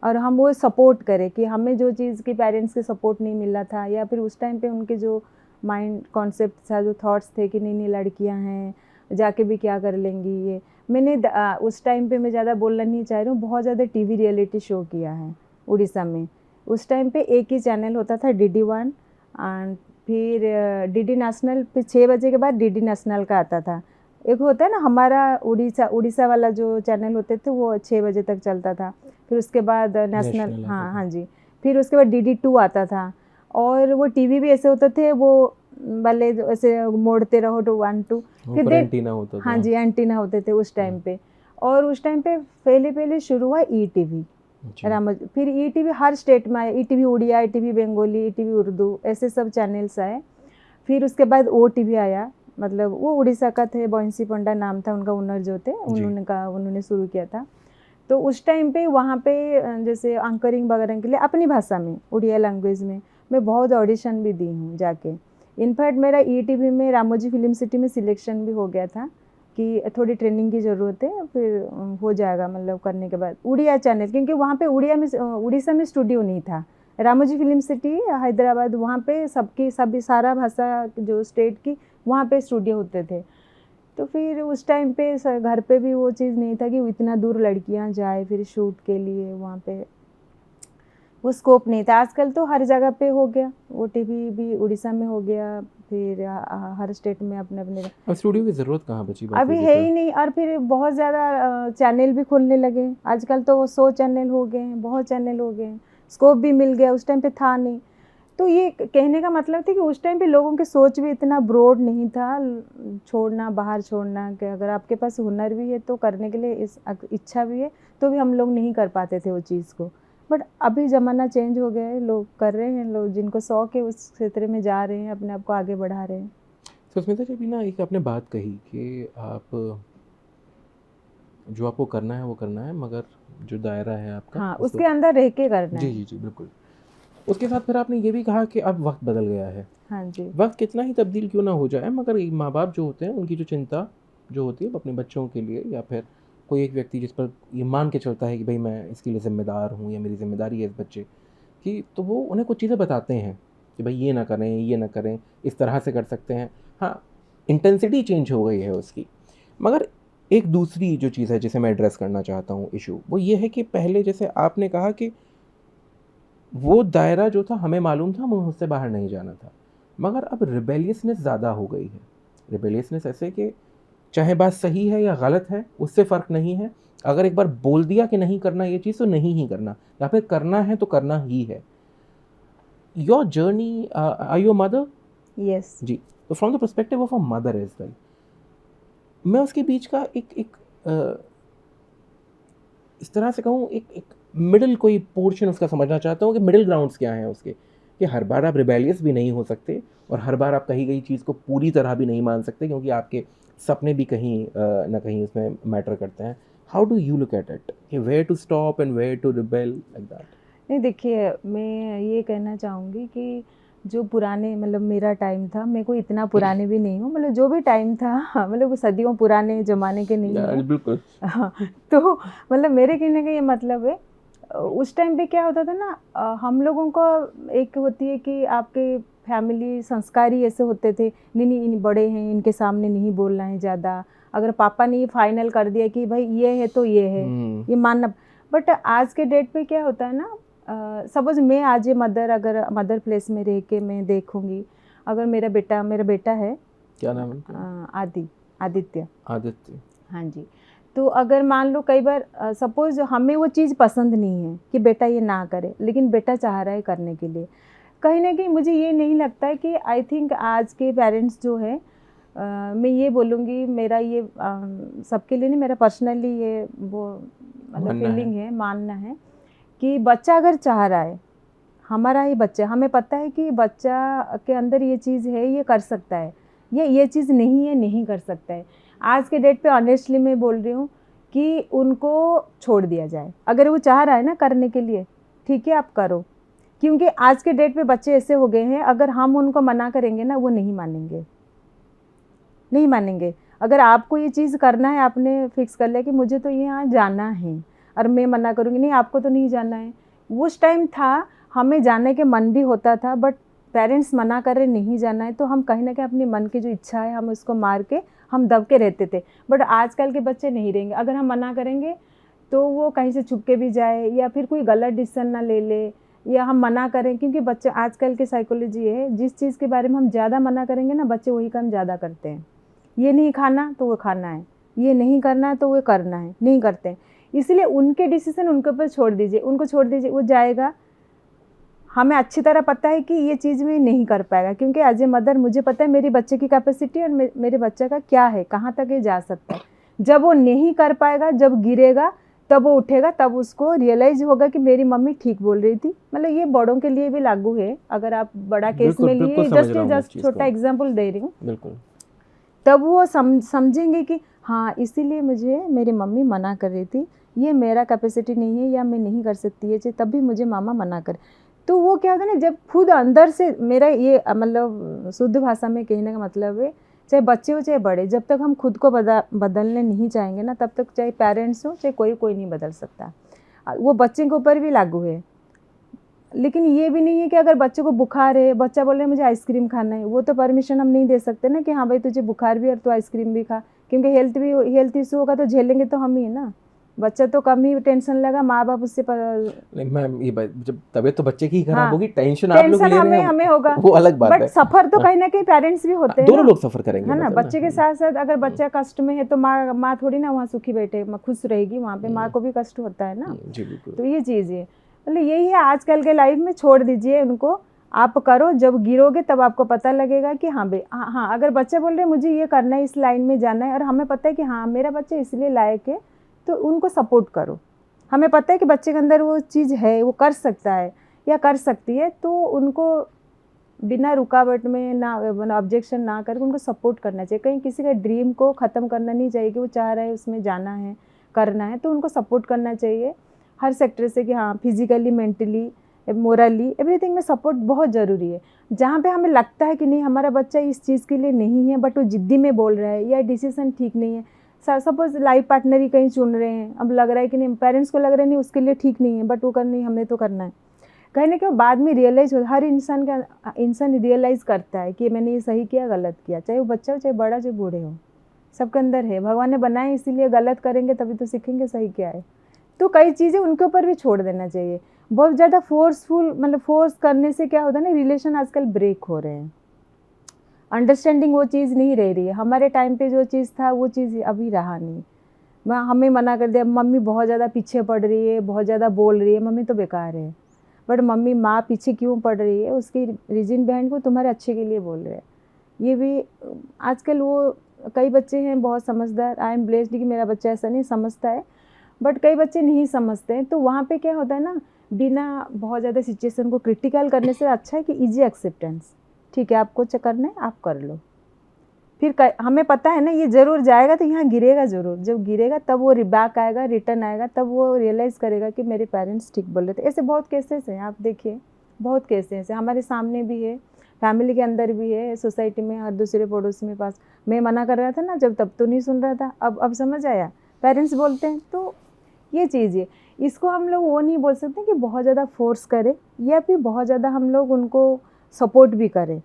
और हम वो सपोर्ट करें। कि हमें जो चीज़ की पेरेंट्स के सपोर्ट नहीं मिला था, या फिर उस टाइम पे उनके जो माइंड कॉन्सेप्ट था, जो थॉट्स थे कि नहीं लड़कियां हैं जाके भी क्या कर लेंगी, ये मैंने उस टाइम पे, मैं ज़्यादा बोलना नहीं चाह रही हूँ, बहुत ज़्यादा टीवी रियलिटी शो किया है उड़ीसा में। उस टाइम पे एक ही चैनल होता था, DD1, एंड फिर DD नेशनल, फिर 6 बजे के बाद DD नेशनल का आता था। एक होता है ना हमारा उड़ीसा वाला जो चैनल होते थे, वो 6 बजे तक चलता था। फिर उसके बाद नेशनल, हाँ हाँ जी, फिर उसके बाद DD2 आता था। और वो टीवी भी ऐसे होते थे, वो वाले ऐसे मोड़ते रहो तो 1 2, फिर एंटीना होता था। हाँ जी, एंटीना होते थे उस टाइम पे। और उस टाइम पे पहले शुरू हुआ ETV, फिर ETV हर स्टेट में आया, ETV Odia, ETV Bengali, ETV Urdu, ऐसे सब चैनल्स आए। फिर उसके बाद OTV आया, मतलब वो उड़ीसा का थे, बॉइंसी पंडा नाम था उनका, ओनर जो थे, उन्होंने शुरू किया था। तो उस टाइम पे वहाँ पे जैसे एंकरिंग वगैरह के लिए अपनी भाषा में, उड़िया लैंग्वेज में, मैं बहुत ऑडिशन भी दी हूँ जाके। इनफैक्ट मेरा ETV में रामोजी फिल्म सिटी में सिलेक्शन भी हो गया था, कि थोड़ी ट्रेनिंग की ज़रूरत है, फिर हो जाएगा मतलब करने के बाद। उड़िया चैनल, क्योंकि वहाँ पे उड़ीसा में स्टूडियो नहीं था। रामोजी फिल्म सिटी हैदराबाद, वहाँ पे सभी सारा भाषा जो स्टेट की, वहाँ पे स्टूडियो होते थे। तो फिर उस टाइम पे घर पे भी वो चीज़ नहीं था कि इतना दूर लड़कियां जाए फिर शूट के लिए वहाँ पे। वो स्कोप नहीं था। आजकल तो हर जगह पे हो गया, ओटीवी भी उड़ीसा में हो गया, फिर हर स्टेट में अपने अपने। अब स्टूडियो की ज़रूरत कहाँ बची बात अभी है है तो। ही नहीं। और फिर बहुत ज़्यादा चैनल भी खोलने लगे आजकल, तो 100 चैनल हो गए हैं, बहुत चैनल हो गए हैं, स्कोप भी मिल गया, उस टाइम पे था नहीं। तो ये कहने का मतलब था कि उस टाइम पे लोगों की सोच भी इतना ब्रॉड नहीं था, छोड़ना बाहर छोड़ना, कि अगर आपके पास हुनर भी है तो करने के लिए इच्छा भी है तो भी हम लोग नहीं कर पाते थे वो चीज़ को। बट अभी ज़माना चेंज हो गया है, लोग कर रहे हैं, लोग जिनको शौक है उस क्षेत्र में जा रहे हैं, अपने आप को आगे बढ़ा रहे हैं। सुस्मिता जी, अभी ना एक आपने बात कही कि आप जो आपको करना है वो करना है, मगर जो दायरा है आपका हाँ, उसको। उसके अंदर रह के करना जी है। जी जी बिल्कुल। उसके साथ फिर आपने ये भी कहा कि अब वक्त बदल गया है। हाँ जी। वक्त कितना ही तब्दील क्यों ना हो जाए, मगर एक माँ बाप जो होते हैं उनकी जो चिंता जो होती है वो अपने बच्चों के लिए, या फिर कोई एक व्यक्ति जिस पर ये मान के चलता है कि भाई मैं इसके लिए ज़िम्मेदार हूँ या मेरी ज़िम्मेदारी है इस बच्चे की, तो वो उन्हें कुछ चीज़ें बताते हैं कि भाई ये ना करें, ये ना करें, इस तरह से कर सकते हैं। हाँ, इंटेंसिटी चेंज हो गई है उसकी। मगर एक दूसरी जो चीज़ है जिसे मैं एड्रेस करना चाहता हूँ इशू, वो ये है कि पहले जैसे आपने कहा कि वो दायरा जो था हमें मालूम था, हमें उससे बाहर नहीं जाना था। मगर अब रिबेलियसनेस ज़्यादा हो गई है। रिबेलियसनेस ऐसे कि चाहे बात सही है या गलत है, उससे फ़र्क नहीं है। अगर एक बार बोल दिया कि नहीं करना ये चीज़, तो नहीं ही करना, या फिर करना है तो करना ही है। Your journey, are you a mother? Yes. जी। तो from the perspective of a mother as well, मैं उसके बीच का एक इस तरह से कहूँ, एक मिडल कोई पोर्शन उसका समझना चाहता हूँ कि मिडल ग्राउंड्स क्या हैं उसके, कि हर बार आप रिबेलियस भी नहीं हो सकते और हर बार आप कही गई चीज़ को पूरी तरह भी नहीं मान सकते, क्योंकि आपके सपने भी कहीं ना कहीं उसमें मैटर करते हैं। How do you look at it कि where to stop and where to rebel like that? नहीं, देखिए, मैं ये कहना चाहूँगी कि जो पुराने मतलब मेरा टाइम था, मैं कोई इतना पुराने भी नहीं हूँ, मतलब जो भी टाइम था मतलब वो सदियों पुराने ज़माने के नहीं है। बिल्कुल। हाँ, तो मतलब मेरे कहने का ये मतलब है, उस टाइम पे क्या होता था ना, हम लोगों को एक होती है कि आपके फैमिली संस्कार ही ऐसे होते थे, नहीं नहीं इन बड़े हैं, इनके सामने नहीं बोलना है ज़्यादा। अगर पापा ने ये फाइनल कर दिया कि भाई ये है तो ये है, ये मानना। बट आज के डेट पे क्या होता है ना, सपोज मैं आज ये अगर मदर प्लेस में रह के मैं देखूंगी, अगर मेरा बेटा है, क्या नाम है उनका? आदित्य। आदित्य। हाँ जी। तो अगर मान लो कई बार सपोज हमें वो चीज़ पसंद नहीं है कि बेटा ये ना करे, लेकिन बेटा चाह रहा है करने के लिए, कहीं ना कहीं मुझे ये नहीं लगता है कि आई थिंक आज के पेरेंट्स जो है, मैं ये बोलूँगी, मेरा ये सबके लिए नहीं, मेरा पर्सनली ये वो मतलब मानना है। फीलिंग है, मानना है कि बच्चा अगर चाह रहा है, हमारा ही बच्चा, हमें पता है कि बच्चा के अंदर ये चीज़ है, ये कर सकता है, ये चीज़ नहीं है, नहीं कर सकता है। आज के डेट पे ऑनेस्टली मैं बोल रही हूँ कि उनको छोड़ दिया जाए। अगर वो चाह रहा है ना करने के लिए, ठीक है आप करो, क्योंकि आज के डेट पे बच्चे ऐसे हो गए हैं, अगर हम उनको मना करेंगे ना वो नहीं मानेंगे, नहीं मानेंगे। अगर आपको ये चीज़ करना है, आपने फिक्स कर लिया कि मुझे तो यहाँ जाना है, और मैं मना करूँगी नहीं आपको तो नहीं जाना है। उस टाइम था, हमें जाने के मन भी होता था, बट पेरेंट्स मना कर रहे नहीं जाना है, तो हम कहीं ना कहीं अपनी मन की जो इच्छा है हम उसको मार के हम दब के रहते थे। बट आजकल के बच्चे नहीं रहेंगे, अगर हम मना करेंगे तो वो कहीं से छुप के भी जाए या फिर कोई गलत डिसीजन ना ले ले, या हम मना करें, क्योंकि बच्चे आजकल की साइकोलॉजी है, जिस चीज़ के बारे में हम ज़्यादा मना करेंगे ना, बच्चे वही काम ज़्यादा करते हैं। ये नहीं खाना तो वो खाना है, ये नहीं करना है तो वो करना है, नहीं करते हैं। इसलिए उनके डिसीजन उनके ऊपर छोड़ दीजिए, उनको छोड़ दीजिए, वो जाएगा। हमें अच्छी तरह पता है कि ये चीज़ में नहीं कर पाएगा, क्योंकि एज ए मदर मुझे पता है मेरी बच्चे की कैपेसिटी और मेरे बच्चे का क्या है, कहाँ तक ये जा सकता है। जब वो नहीं कर पाएगा, जब गिरेगा, तब वो उठेगा, तब उसको रियलाइज होगा कि मेरी मम्मी ठीक बोल रही थी। मतलब ये बड़ों के लिए भी लागू है, अगर आप बड़ा केस बिल्कुल में बिल्कुल लिए, समझ रहा हूँ मैं इस जस्ट चीज़ छोटा को। एग्जाम्पल दे रही हूँ, बिल्कुल। तब वो समझेंगे कि हाँ इसीलिए मुझे मेरी मम्मी मना कर रही थी, ये मेरा कैपेसिटी नहीं है या मैं नहीं कर सकती है, तब भी मुझे मामा मना करे। तो वो क्या होता है ना, जब खुद अंदर से, मेरा ये मतलब शुद्ध भाषा में कहने का मतलब है, चाहे बच्चे हो चाहे बड़े, जब तक हम खुद को बदलने नहीं चाहेंगे ना, तब तक चाहे पेरेंट्स हो चाहे कोई नहीं बदल सकता। वो बच्चे के ऊपर भी लागू है। लेकिन ये भी नहीं है कि अगर बच्चे को बुखार है, बच्चा बोल रहा है मुझे आइसक्रीम खाना है, वो तो परमिशन हम नहीं दे सकते ना कि हाँ भाई तुझे बुखार भी और तू आइसक्रीम भी खा, क्योंकि हेल्थ इशू होगा तो झेलेंगे तो हम ही है ना। बच्चा तो कम ही टेंशन लगा, माँ बाप उससे नहीं मैम, ये जब तबीयत तो बच्चे की ही खराब हाँ, होगी, टेंशन आप लोग ले रहे हैं हमें होगा, वो अलग बात बट है। सफर तो हाँ, कहीं ना कहीं पेरेंट्स भी होते हैं दोनों ना, लोग सफर करेंगे है ना। मतलब बच्चे के साथ साथ अगर बच्चा कष्ट में है तो माँ थोड़ी ना वहाँ सुखी बैठे, खुश रहेगी वहाँ पे, माँ को भी कष्ट होता है ना। जी बिल्कुल। तो ये चीज़ है, मतलब यही है आजकल के लाइफ में, छोड़ दीजिए उनको, आप करो, जब गिरोगे तब आपको पता लगेगा कि हाँ भाई, हाँ अगर बच्चे बोल रहे हैं मुझे ये करना है, इस लाइन में जाना है, और हमें पता है कि हाँ मेरा बच्चा इसलिए लायक है, तो उनको सपोर्ट करो। हमें पता है कि बच्चे के अंदर वो चीज़ है, वो कर सकता है या कर सकती है, तो उनको बिना रुकावट में ना, ऑब्जेक्शन ना करके उनको सपोर्ट करना चाहिए। कहीं किसी का ड्रीम को ख़त्म करना नहीं चाहिए कि वो चाह रहा है उसमें जाना है, करना है, तो उनको सपोर्ट करना चाहिए हर सेक्टर से कि हाँ फिजिकली, मेंटली, मोरली, एवरीथिंग में सपोर्ट बहुत ज़रूरी है। जहाँ पे हमें लगता है कि नहीं हमारा बच्चा इस चीज़ के लिए नहीं है, बट वो ज़िद्दी में बोल रहा है या डिसीजन ठीक नहीं है, सपोज लाइफ पार्टनर ही कहीं चुन रहे हैं, अब लग रहा है कि नहीं, पेरेंट्स को लग रहा है नहीं उसके लिए ठीक नहीं है, बट वो करनी हमें तो करना है, कहीं ना कहीं बाद में रियलाइज़ हो, हर इंसान रियलाइज़ करता है कि मैंने ये सही किया गलत किया, चाहे वो बच्चा हो चाहे बड़ा चाहे बूढ़े हो, सबके अंदर है, भगवान ने बनाए इसीलिए, गलत करेंगे तभी तो सीखेंगे सही क्या है। तो कई चीज़ें उनके ऊपर भी छोड़ देना चाहिए। बहुत ज़्यादा फोर्सफुल, मतलब फोर्स करने से क्या होता है ना, रिलेशन आजकल ब्रेक हो रहे हैं, अंडरस्टैंडिंग वो चीज़ नहीं रह रही है। हमारे टाइम पे जो चीज़ था वो चीज़ अभी रहा नहीं। हमें मना कर दिया, मम्मी बहुत ज़्यादा पीछे पड़ रही है, बहुत ज़्यादा बोल रही है, मम्मी तो बेकार है, बट मम्मी माँ पीछे क्यों पड़ रही है, उसकी रीज़न बिहाइंड को तुम्हारे अच्छे के लिए बोल रहे हैं। ये भी आजकल वो कई बच्चे हैं बहुत समझदार, आई एम ब्लेस्ड कि मेरा बच्चा ऐसा नहीं समझता है, बट कई बच्चे नहीं समझते हैं। तो वहाँ पे क्या होता है ना, बिना बहुत ज़्यादा सिचुएशन को क्रिटिकल करने से अच्छा है कि इजी एक्सेप्टेंस, ठीक है आपको करना है आप कर लो। फिर हमें पता है ना ये ज़रूर जाएगा तो यहाँ गिरेगा ज़रूर, जब गिरेगा तब वो बैक आएगा, रिटर्न आएगा, तब वो रियलाइज़ करेगा कि मेरे पेरेंट्स ठीक बोल रहे थे। ऐसे बहुत केसेस हैं, आप देखिए बहुत केसेस हैं, हमारे सामने भी है, फैमिली के अंदर भी है, सोसाइटी में, हर दूसरे पड़ोसी में पास। मैं मना कर रहा था ना जब, तब तो नहीं सुन रहा था, अब समझ आया, पेरेंट्स बोलते हैं। तो ये चीज़ है, इसको हम लोग वो नहीं बोल सकते कि बहुत ज़्यादा फोर्स करें या फिर बहुत ज़्यादा हम लोग उनको सपोर्ट भी करें।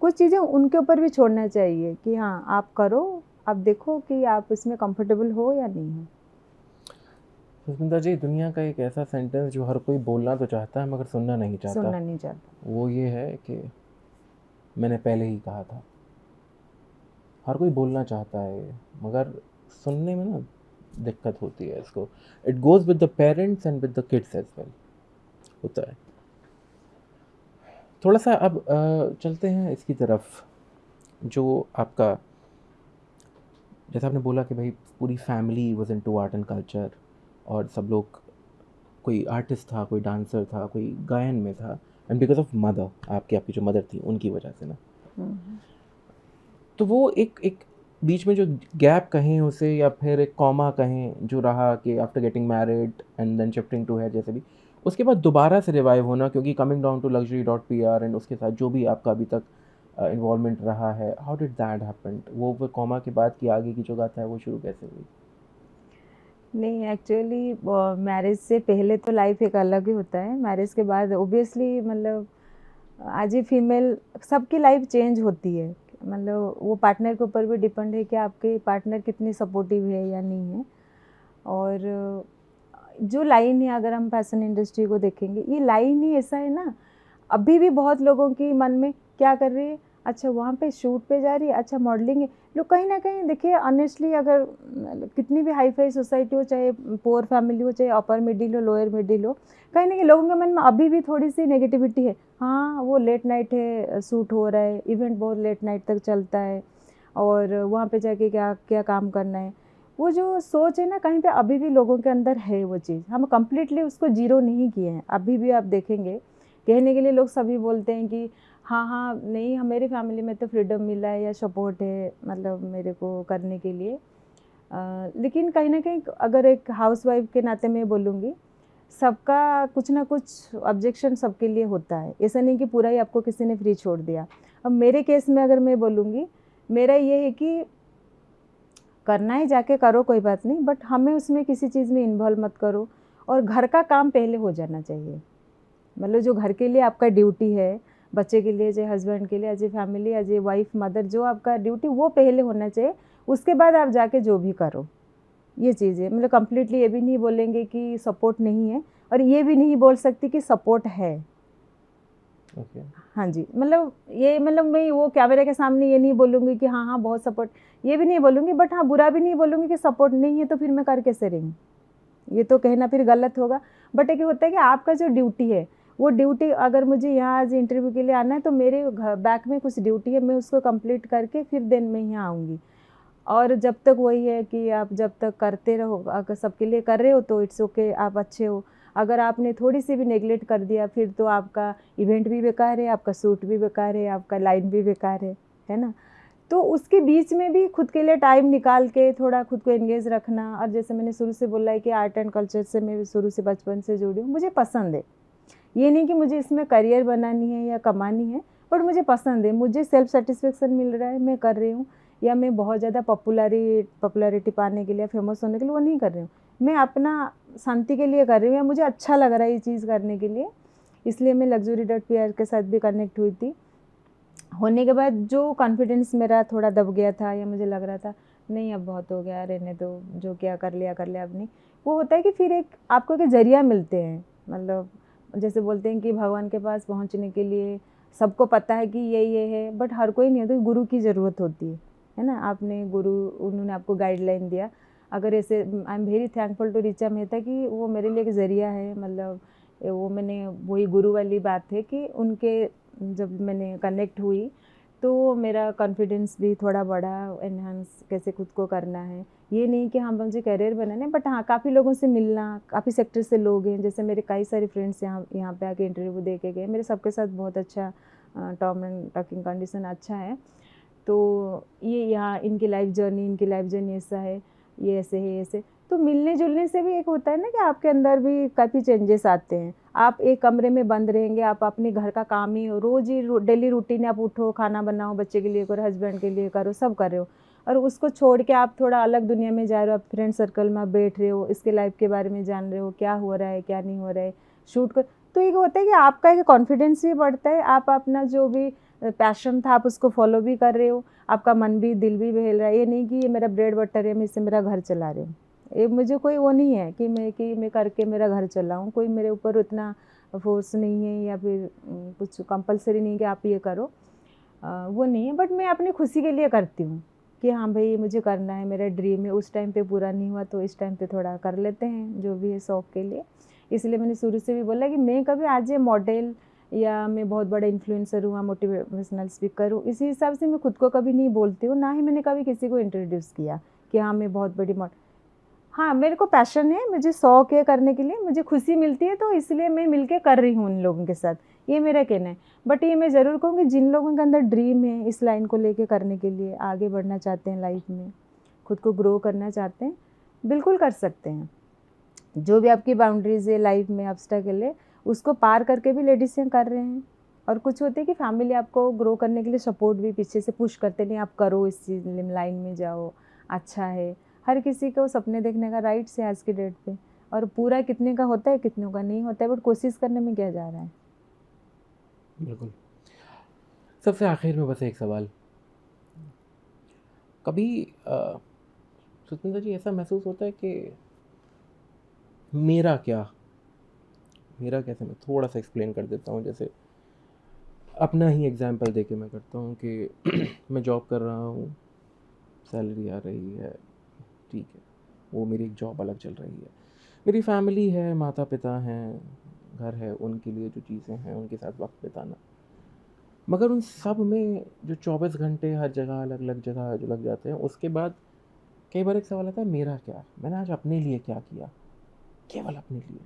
कुछ चीज़ें उनके ऊपर भी छोड़ना चाहिए कि हाँ आप करो, आप देखो कि आप इसमें कंफर्टेबल हो या नहीं हो। सुष्मिता जी, दुनिया का एक ऐसा सेंटेंस जो हर कोई बोलना तो चाहता है मगर सुनना नहीं चाहता, वो ये है कि मैंने पहले ही कहा था। हर कोई बोलना चाहता है मगर सुनने में ना दिक्कत होती है इसको। It goes with the parents and with the kids as well, होता है। थोड़ा सा अब चलते हैं इसकी तरफ, जो आपका, जैसे आपने बोला कि भाई पूरी family was into art and culture, और सब लोग, कोई आर्टिस्ट था, कोई डांसर था, कोई गायन में था, एंड बिकॉज ऑफ मदर, आपकी जो मदर थी उनकी वजह से ना, तो वो एक एक बीच में जो गैप कहें उसे, या फिर एक कॉमा कहें जो रहा कि after getting married and then shifting to है, जैसे भी उसके बाद दोबारा से रिवाइव होना, क्योंकि coming down to luxury.pr and उसके साथ जो भी आपका अभी तक इन्वॉल्वमेंट रहा है, हाउ डिड दैट हैपन? वो कॉमा के बाद की आगे की जो गाथा है वो शुरू कैसे हुई? नहीं, एक्चुअली मैरिज से पहले तो लाइफ एक अलग ही होता है, मैरिज के बाद ओबियसली मतलब आज ही फीमेल सबकी लाइफ चेंज होती है, मतलब वो पार्टनर के ऊपर भी डिपेंड है कि आपके पार्टनर कितनी सपोर्टिव है या नहीं है। और जो लाइन है, अगर हम फैशन इंडस्ट्री को देखेंगे, ये लाइन ही ऐसा है ना, अभी भी बहुत लोगों की मन में क्या कर रही है, अच्छा वहाँ पे शूट पे जा रही है, अच्छा मॉडलिंग है। लोग कहीं ना कहीं देखिए ऑनेस्टली, अगर कितनी भी हाई फाई सोसाइटी हो, चाहे पुअर फैमिली हो, चाहे अपर मिडिल हो, लोअर मिडिल हो, कहीं ना कहीं लोगों के मन में अभी भी थोड़ी सी नेगेटिविटी है। हाँ वो लेट नाइट है, शूट हो रहा है, इवेंट बहुत लेट नाइट तक चलता है, और वहाँ पे जाके क्या क्या काम करना है, वो जो सोच है ना, कहीं पे अभी भी लोगों के अंदर है वो चीज़। हम कम्प्लीटली उसको जीरो नहीं किए हैं, अभी भी आप देखेंगे कहने के लिए लोग सभी बोलते हैं कि हाँ हाँ नहीं, मेरी फैमिली में तो फ्रीडम मिला है या सपोर्ट है, मतलब मेरे को करने के लिए। लेकिन कहीं ना कहीं अगर एक हाउसवाइफ के नाते मैं बोलूँगी, सबका कुछ ना कुछ ऑब्जेक्शन सबके लिए होता है, ऐसा नहीं कि पूरा ही आपको किसी ने फ्री छोड़ दिया। अब मेरे केस में अगर मैं बोलूँगी, मेरा ये है कि करना है जाके करो, कोई बात नहीं, बट हमें उसमें किसी चीज़ में इन्वॉल्व मत करो, और घर का काम पहले हो जाना चाहिए। मतलब जो घर के लिए आपका ड्यूटी है, बच्चे के लिए, चाहे हस्बैंड के लिए, as a family, as a wife, mother, जो आपका ड्यूटी वो पहले होना चाहिए, उसके बाद आप जाके जो भी करो। ये चीज़ है। मतलब कंप्लीटली ये भी नहीं बोलेंगे कि सपोर्ट नहीं है, और ये भी नहीं बोल सकती कि सपोर्ट है। ओके। हाँ जी, मतलब ये, मतलब मैं वो कैमरे के सामने ये नहीं बोलूँगी कि हाँ, हाँ बहुत सपोर्ट, ये भी नहीं बोलूँगी, बट हाँ, बुरा भी नहीं बोलूँगी कि सपोर्ट नहीं है तो फिर मैं कर कैसे रही हूँ, ये तो कहना फिर गलत होगा। बट एक होता है कि आपका जो ड्यूटी है, वो ड्यूटी, अगर मुझे यहाँ आज इंटरव्यू के लिए आना है तो मेरे घर बैक में कुछ ड्यूटी है, मैं उसको कंप्लीट करके फिर देन मैं यहाँ आऊँगी। और जब तक वही है कि आप जब तक करते रहो, अगर सबके लिए कर रहे हो तो इट्स ओके, आप अच्छे हो। अगर आपने थोड़ी सी भी नेगलेक्ट कर दिया फिर तो आपका इवेंट भी बेकार है, आपका शूट भी बेकार है, आपका लाइन भी बेकार है ना। तो उसके बीच में भी खुद के लिए टाइम निकाल के थोड़ा खुद को एंगेज रखना। और जैसे मैंने शुरू से बोला है कि आर्ट एंड कल्चर से मैं शुरू से बचपन से जुड़ी हूँ, मुझे पसंद है। ये नहीं कि मुझे इसमें करियर बनानी है या कमानी है, बट मुझे पसंद है, मुझे सेल्फ सेटिस्फेक्शन मिल रहा है, मैं कर रही हूँ। या मैं बहुत ज़्यादा पॉपुलैरिटी पाने के लिए, फेमस होने के लिए वो नहीं कर रही हूँ, मैं अपना शांति के लिए कर रही हूँ, या मुझे अच्छा लग रहा है ये चीज़ करने के लिए। इसलिए मैं luxury.pr के साथ भी कनेक्ट हुई थी। होने के बाद जो कॉन्फिडेंस मेरा थोड़ा दब गया था, या मुझे लग रहा था नहीं अब बहुत हो गया, रहने दो, जो क्या कर लिया अब नहीं, वो होता है कि फिर एक आपको एक ज़रिया मिलते हैं। मतलब जैसे बोलते हैं कि भगवान के पास पहुंचने के लिए सबको पता है कि ये है, बट हर कोई नहीं होता, गुरु की ज़रूरत होती है ना। आपने गुरु, उन्होंने आपको गाइडलाइन दिया। अगर ऐसे I am very thankful to Richa Mehta कि वो मेरे लिए एक ज़रिया है। मतलब वो मैंने वही गुरु वाली बात है कि उनके जब मैंने कनेक्ट हुई तो मेरा कॉन्फिडेंस भी थोड़ा बढ़ा, एनहांस कैसे खुद को करना है। ये नहीं कि हाँ मुझे करियर बनाना है, बट हाँ काफ़ी लोगों से मिलना, काफ़ी सेक्टर से लोग हैं, जैसे मेरे कई सारे फ्रेंड्स यहाँ पे आके इंटरव्यू दे के गए, मेरे सबके साथ बहुत अच्छा टॉम एंड टॉकिंग कंडीशन अच्छा है। तो ये यहाँ इनकी लाइफ जर्नी ऐसा है, ये ऐसे है, ऐसे। तो मिलने जुलने से भी एक होता है ना कि आपके अंदर भी काफ़ी चेंजेस आते हैं। आप एक कमरे में बंद रहेंगे, आप अपने घर का काम ही रोज़ ही डेली रूटीन, आप उठो, खाना बनाओ, बच्चे के लिए करो, हस्बैंड के लिए करो, सब कर रहे हो, और उसको छोड़ के आप थोड़ा अलग दुनिया में जा रहे हो, आप फ्रेंड सर्कल में बैठ रहे हो, इसके लाइफ के बारे में जान रहे हो, क्या हो रहा है क्या नहीं हो रहा है, शूट कर। तो एक होता है कि आपका एक कॉन्फिडेंस भी बढ़ता है, आप अपना जो भी पैशन था आप उसको फॉलो भी कर रहे हो, आपका मन भी दिल भी बहल रहा है। ये नहीं कि ये मेरा ब्रेड बटर है, मैं इससे मेरा घर चला रही हूँ। ये मुझे कोई वो नहीं है कि मैं करके मेरा घर चलाऊँ, कोई मेरे ऊपर उतना फोर्स नहीं है, या फिर कुछ कंपलसरी नहीं कि आप ये करो, वो नहीं है। बट मैं अपनी खुशी के लिए करती हूँ कि हाँ भाई मुझे करना है, मेरा ड्रीम है, उस टाइम पे पूरा नहीं हुआ तो इस टाइम पे थोड़ा कर लेते हैं जो भी है शौक के लिए। इसलिए मैंने शुरू से भी बोला कि मैं कभी आज ये मॉडल या मैं बहुत बड़ा इन्फ्लुएंसर हूँ, मोटिवेशनल स्पीकर हूँ, इसी हिसाब से मैं खुद को कभी नहीं बोलती हूँ, ना ही मैंने कभी किसी को इंट्रोड्यूस किया कि हाँ मैं बहुत बड़ी हाँ मेरे को पैशन है, मुझे शौक है करने के लिए, मुझे खुशी मिलती है, तो इसलिए मैं मिलके कर रही हूँ उन लोगों के साथ, ये मेरा कहना है। बट ये मैं ज़रूर कहूँगी, जिन लोगों के अंदर ड्रीम है इस लाइन को लेके करने के लिए, आगे बढ़ना चाहते हैं लाइफ में, खुद को ग्रो करना चाहते हैं, बिल्कुल कर सकते हैं। जो भी आपकी बाउंड्रीज है लाइफ में, ऑब्स्टेकल है, उसको पार करके भी लेडीज़ कर रहे हैं। और कुछ होते हैं कि फैमिली आपको ग्रो करने के लिए सपोर्ट भी पीछे से पुश करते, नहीं आप करो, इस चीज़ लाइन में जाओ, अच्छा है। हर किसी को सपने देखने का राइट्स है आज की डेट पे, और पूरा कितने का होता है कितनों का नहीं होता है, बट कोशिश करने में क्या जा रहा है। बिल्कुल। सबसे आखिर में बस एक सवाल, कभी सुष्मिता जी ऐसा महसूस होता है कि मेरा क्या, मेरा कैसे, मैं थोड़ा सा एक्सप्लेन कर देता हूँ। जैसे अपना ही एग्जांपल देके मैं करता हूँ कि मैं जॉब कर रहा हूँ, सैलरी आ रही है, ठीक है, वो मेरी एक जॉब अलग चल रही है, मेरी फैमिली है, माता पिता हैं, घर है, उनके लिए जो चीज़ें हैं उनके साथ वक्त बिताना, मगर उन सब में जो 24 घंटे हर जगह अलग अलग जगह जो लग जाते हैं, उसके बाद कई बार एक सवाल आता है, मेरा क्या, मैंने आज अपने लिए क्या किया, केवल अपने लिए,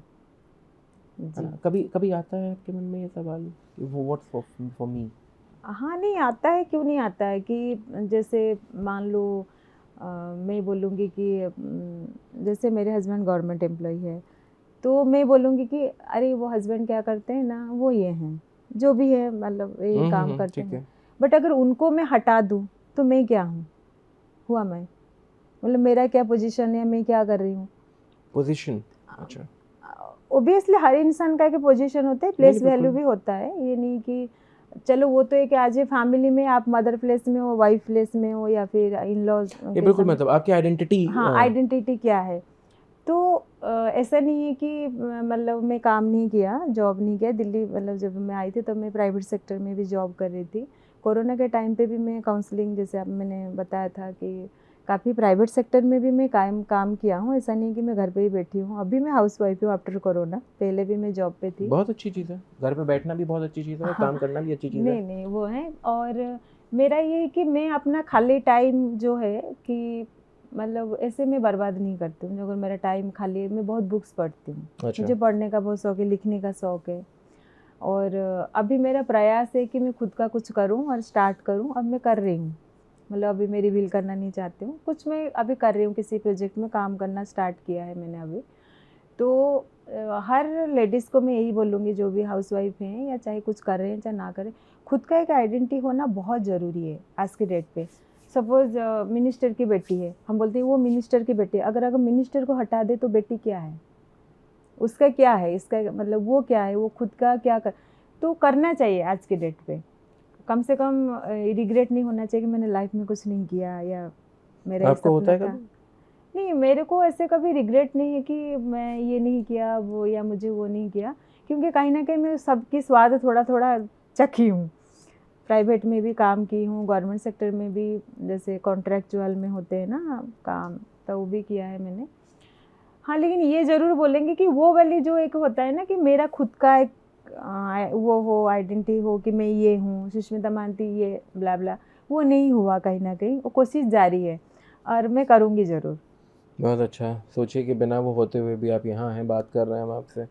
है ना। कभी कभी आता है आपके मन में ये सवाल कि वो व्हाट्स फॉर मी? हाँ नहीं आता है, क्यों नहीं आता है कि जैसे मान लो मैं बोलूँगी कि जैसे मेरे हस्बैंड गवर्नमेंट एम्प्लॉय है, तो मैं बोलूँगी कि अरे वो हस्बैंड क्या करते हैं ना, वो ये हैं, जो भी है, मतलब ये काम करते ठीक हैं। है। बट अगर उनको मैं हटा दूँ तो मैं क्या हूँ, हुआ मैं, मतलब मेरा क्या पोजीशन है, मैं क्या कर रही हूँ। पोजीशन, अच्छा। ओबियसली हर इंसान का एक पोजीशन होता है, नहीं प्लेस नहीं वैल्यू बिल्कुल। भी होता है, ये नहीं कि चलो वो तो एक आज फैमिली में आप मदर प्लेस में हो, वाइफ प्लेस में हो, या फिर इन लॉज, ये बिल्कुल मतलब आपकी आइडेंटिटी। हाँ आइडेंटिटी क्या है। तो ऐसा नहीं है कि मतलब मैं काम नहीं किया, जॉब नहीं किया दिल्ली, मतलब जब मैं आई थी तब मैं प्राइवेट सेक्टर में भी जॉब कर रही थी। कोरोना के टाइम पे भी मैं काउंसलिंग, जैसे अब मैंने बताया था कि काफ़ी प्राइवेट सेक्टर में भी मैं काम किया हूँ। ऐसा नहीं कि मैं घर पे ही बैठी हूँ, अभी मैं हाउस वाइफ हूँ आफ्टर कोरोना, पहले भी मैं जॉब पे थी। बहुत अच्छी चीज़ है, घर पे बैठना भी बहुत अच्छी चीज़ है और काम करना भी अच्छी चीज़ है। नहीं वो है। और मेरा ये है कि मैं अपना खाली टाइम जो है कि मतलब ऐसे मैं बर्बाद नहीं करती हूँ। अगर मेरा टाइम खाली है, मैं बहुत बुक्स पढ़ती हूँ। अच्छा। मुझे पढ़ने का बहुत शौक है, लिखने का शौक है। और अभी मेरा प्रयास है कि मैं खुद का कुछ करूँ और स्टार्ट करूँ। अब मैं कर रही हूँ, मतलब अभी मैं रिवील करना नहीं चाहती हूँ कुछ, मैं अभी कर रही हूँ, किसी प्रोजेक्ट में काम करना स्टार्ट किया है मैंने अभी। तो हर लेडीज़ को मैं यही बोलूँगी, जो भी हाउसवाइफ हैं या चाहे कुछ कर रहे हैं चाहे ना करें, खुद का एक आइडेंटिटी होना बहुत ज़रूरी है आज के डेट पे। सपोज़ मिनिस्टर की बेटी है, हम बोलते हैं वो मिनिस्टर की बेटी है, अगर मिनिस्टर को हटा दे तो बेटी क्या है, उसका क्या है, इसका मतलब वो क्या है, वो खुद का क्या कर, तो करना चाहिए आज के डेट पे। कम से कम रिग्रेट नहीं होना चाहिए कि मैंने लाइफ में कुछ नहीं किया, या मेरा ये आपको होता सपना है था। कभी? नहीं, मेरे को ऐसे कभी रिग्रेट नहीं है कि मैं ये नहीं किया वो, या मुझे वो नहीं किया, क्योंकि कहीं ना कहीं मैं सबकी स्वाद थोड़ा थोड़ा चखी हूँ। प्राइवेट में भी काम की हूँ, गवर्नमेंट सेक्टर में भी, जैसे कॉन्ट्रैक्चुअल में होते हैं ना काम, तो वो भी किया है मैंने। हाँ, लेकिन ये ज़रूर बोलेंगे कि वो वाली जो एक होता है ना कि मेरा खुद का एक वो हो, आइडेंटिटी हो कि मैं ये हूँ, सुष्मिता मानती ये ब्ला ब्ला, वो नहीं हुआ कहीं ना कहीं। वो कोशिश जारी है और मैं करूँगी ज़रूर। बहुत अच्छा। सोचिए कि बिना वो होते हुए भी आप यहाँ हैं, बात कर रहे हैं हम आपसे।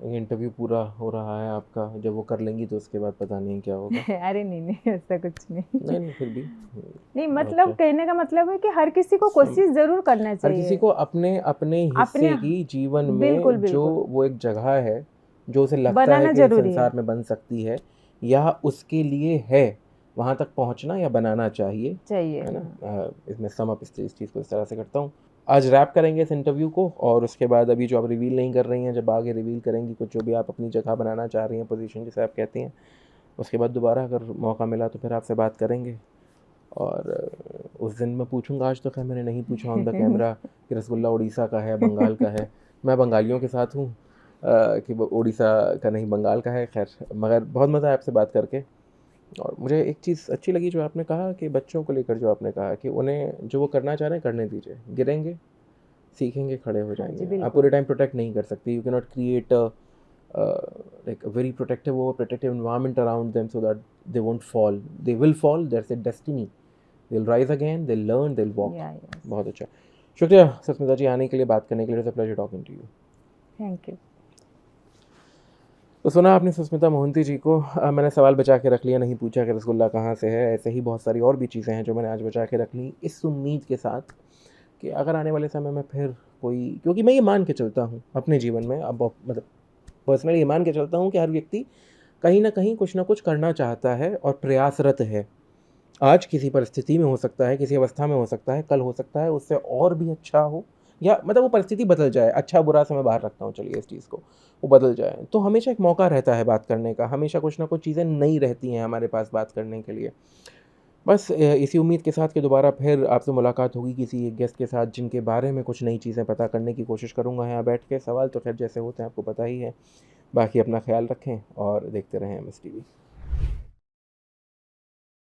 ये इंटरव्यू पूरा हो रहा है आपका, जब वो कर लेंगी तो उसके बाद पता नहीं क्या होगा। अरे नहीं ऐसा कुछ नहीं। नहीं नहीं, फिर भी नहीं, बहुत मतलब अच्छा। कहने का मतलब है कि हर किसी को कोशिश ज़रूर करना हर किसी चाहिए। को अपने अपने अपने, हिस्से की जीवन बिल्कुल में जो बिल्कुल वो एक जगह है जो उसे लगता है बनाना कि इस ज़रूरी है। संसार में बन सकती है या उसके लिए है, वहाँ तक पहुँचना या बनाना चाहिए, चाहिए है ना। हाँ। इसमें सम अप इस चीज़ को इस तरह से करता हूँ। आज रैप करेंगे इस इंटरव्यू को, और उसके बाद अभी जो आप रिवील नहीं कर रही हैं, जब आगे रिवील करेंगी कुछ, जो भी आप अपनी जगह बनाना चाह रही हैं, पोजीशन जिसे आप कहती हैं, उसके बाद दोबारा अगर मौका मिला तो फिर आपसे बात करेंगे। और उस दिन मैं पूछूंगा, आज तो खैर मैंने नहीं पूछा ऑन द कैमरा कि रसगुल्ला उड़ीसा का है बंगाल का है। मैं बंगालियों के साथ हूँ कि वो उड़ीसा का नहीं बंगाल का है। खैर, मगर बहुत मज़ा आया आपसे बात करके। और मुझे एक चीज़ अच्छी लगी जो आपने कहा कि बच्चों को लेकर, जो आपने कहा कि उन्हें जो वो करना चाह रहे हैं करने दीजिए, गिरेंगे सीखेंगे खड़े हो हाँ जी जाएंगे। आप बिल्कुल। पूरे टाइम प्रोटेक्ट नहीं कर सकती, you can not create like a very protective or protective environment around them so that they won't fall. They will fall, that's a destiny. They'll rise again, they'll learn, they'll walk. या yes, बहुत अच्छा। शुक्रिया सुष्मिता जी आने के लिए, बात करने के लिए। Pleasure talking to you. Thank you. तो सुना आपने सुष्मिता मोहंती जी को। मैंने सवाल बचा के रख लिया, नहीं पूछा कि रसगुल्ला कहाँ से है। ऐसे ही बहुत सारी और भी चीज़ें हैं जो मैंने आज बचा के रख ली, इस उम्मीद के साथ कि अगर आने वाले समय में फिर कोई, क्योंकि मैं ये मान के चलता हूँ अपने जीवन में, अब मतलब पर्सनली ये मान के चलता हूँ कि हर व्यक्ति कहीं ना कहीं कुछ ना कुछ करना चाहता है और प्रयासरत है। आज किसी परिस्थिति में हो सकता है, किसी अवस्था में हो सकता है, कल हो सकता है उससे और भी अच्छा हो, या मतलब वो परिस्थिति बदल जाए। अच्छा बुरा से मैं बाहर रखता हूँ, चलिए इस चीज़ को, वो बदल जाए तो हमेशा एक मौका रहता है बात करने का। हमेशा कुछ ना कुछ चीज़ें नई रहती हैं हमारे पास बात करने के लिए। बस इसी उम्मीद के साथ कि दोबारा फिर आपसे मुलाकात होगी किसी एक गेस्ट के साथ जिनके बारे में कुछ नई चीज़ें पता करने की कोशिश करूँगा यहाँ बैठ के। सवाल तो खैर जैसे होते हैं आपको पता ही है। बाकी अपना ख्याल रखें और देखते रहें MS TV।